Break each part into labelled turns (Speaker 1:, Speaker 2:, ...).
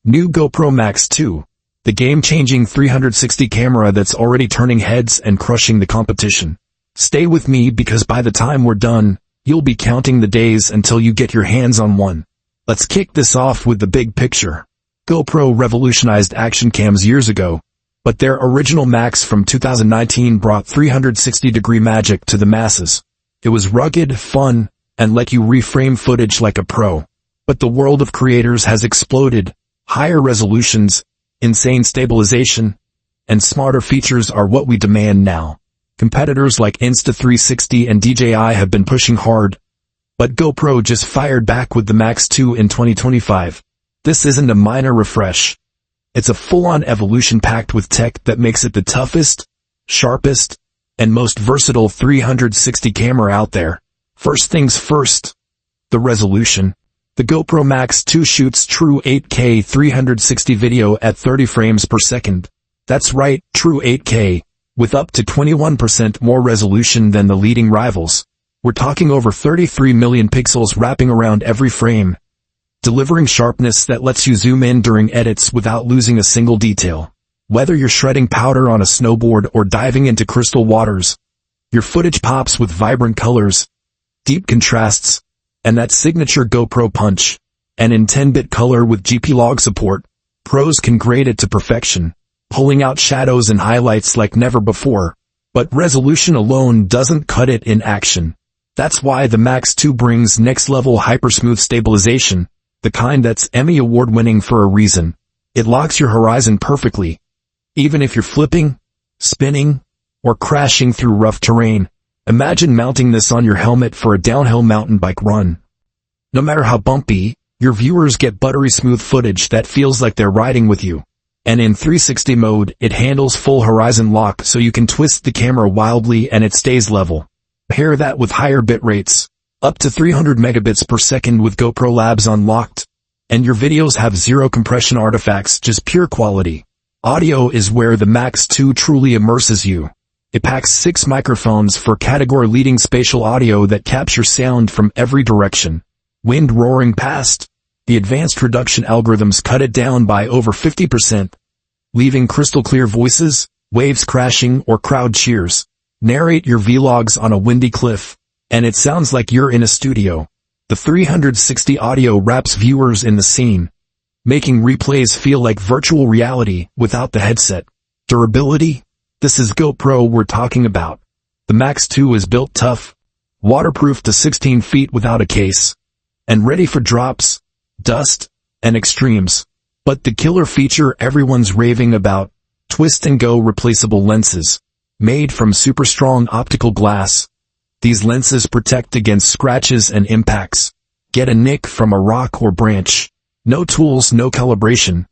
Speaker 1: New GoPro Max 2. The game-changing 360 camera that's already turning heads and crushing the competition. Stay with me because by the time we're done, you'll be counting the days until you get your hands on one. Let's kick this off with the big picture. GoPro revolutionized action cams years ago, but their original Max from 2019 brought 360-degree magic to the masses. It was rugged, fun, and let you reframe footage like a pro. But the world of creators has exploded. Higher resolutions, insane stabilization, and smarter features are what we demand now. Competitors like Insta360 and DJI have been pushing hard, but GoPro just fired back with the Max 2 in 2025. This isn't a minor refresh. It's a full-on evolution packed with tech that makes it the toughest, sharpest, and most versatile 360 camera out there. First things first, the resolution. The GoPro Max 2 shoots true 8K 360 video at 30 frames per second. That's right, true 8K, with up to 21% more resolution than the leading rivals. We're talking over 33 million pixels wrapping around every frame, delivering sharpness that lets you zoom in during edits without losing a single detail. Whether you're shredding powder on a snowboard or diving into crystal waters, your footage pops with vibrant colors, deep contrasts, and that signature GoPro punch. And in 10-bit color with GP log support, pros can grade it to perfection, pulling out shadows and highlights like never before. But resolution alone doesn't cut it in action. That's why the Max 2 brings next-level HyperSmooth stabilization, the kind that's Emmy award-winning for a reason. It locks your horizon perfectly, even if you're flipping, spinning, or crashing through rough terrain. Imagine mounting this on your helmet for a downhill mountain bike run. No matter how bumpy, your viewers get buttery smooth footage that feels like they're riding with you. And in 360 mode, it handles full horizon lock so you can twist the camera wildly and it stays level. Pair that with higher bit rates, up to 300 megabits per second with GoPro Labs unlocked, and your videos have zero compression artifacts, just pure quality. Audio is where the Max 2 truly immerses you. It packs 6 microphones for category-leading spatial audio that captures sound from every direction. Wind roaring past, the advanced reduction algorithms cut it down by over 50%, leaving crystal-clear voices, waves crashing, or crowd cheers. Narrate your vlogs on a windy cliff, and it sounds like you're in a studio. The 360 audio wraps viewers in the scene, making replays feel like virtual reality without the headset. Durability? This is GoPro we're talking about. The Max 2 is built tough, waterproof to 16 feet without a case, and ready for drops, dust, and extremes. But the killer feature everyone's raving about, twist-and-go replaceable lenses. Made from super strong optical glass, these lenses protect against scratches and impacts. Get a nick from a rock or branch. No tools, no calibration.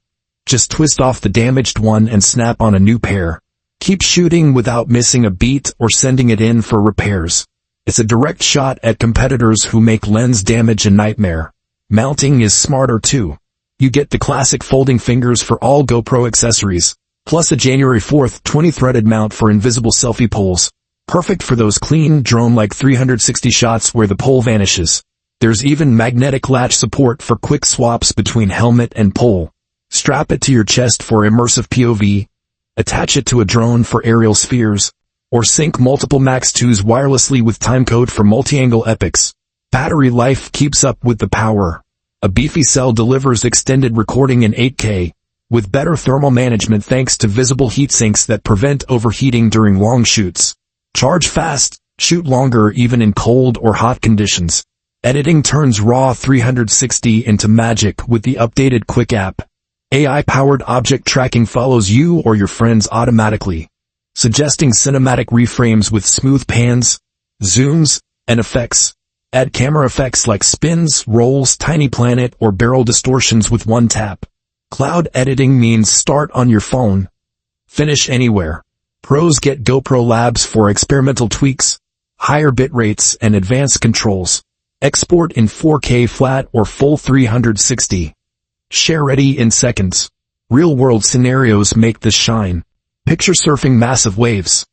Speaker 1: Just twist off the damaged one and snap on a new pair. Keep shooting without missing a beat or sending it in for repairs. It's a direct shot at competitors who make lens damage a nightmare. Mounting is smarter too. You get the classic folding fingers for all GoPro accessories, plus a January 4th 20-threaded mount for invisible selfie poles. Perfect for those clean, drone-like 360 shots where the pole vanishes. There's even magnetic latch support for quick swaps between helmet and pole. Strap it to your chest for immersive POV, attach it to a drone for aerial spheres, or sync multiple Max 2s wirelessly with timecode for multi-angle epics. Battery life keeps up with the power. A beefy cell delivers extended recording in 8K, with better thermal management thanks to visible heat sinks that prevent overheating during long shoots. Charge fast, shoot longer even in cold or hot conditions. Editing turns raw 360 into magic with the updated Quik app. AI-powered object tracking follows you or your friends automatically, suggesting cinematic reframes with smooth pans, zooms, and effects. Add camera effects like spins, rolls, tiny planet, or barrel distortions with one tap. Cloud editing means start on your phone, finish anywhere. Pros get GoPro Labs for experimental tweaks, higher bit rates, and advanced controls. Export in 4K flat or full 360. Share ready in seconds. Real-world scenarios make this shine. Picture surfing massive waves.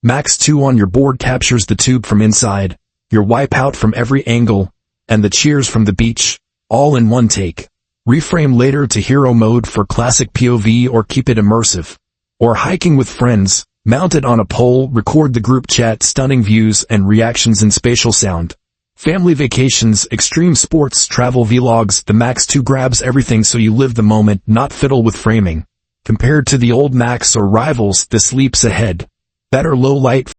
Speaker 1: Max 2 on your board captures the tube from inside, your wipeout from every angle, and the cheers from the beach, all in one take. Reframe later to hero mode for classic POV or keep it immersive. Or hiking with friends, mount it on a pole, record the group chat, stunning views and reactions in spatial sound. Family vacations, extreme sports, travel vlogs, the Max 2 grabs everything so you live the moment, not fiddle with framing. Compared to the old Max or rivals, this leaps ahead. Better low light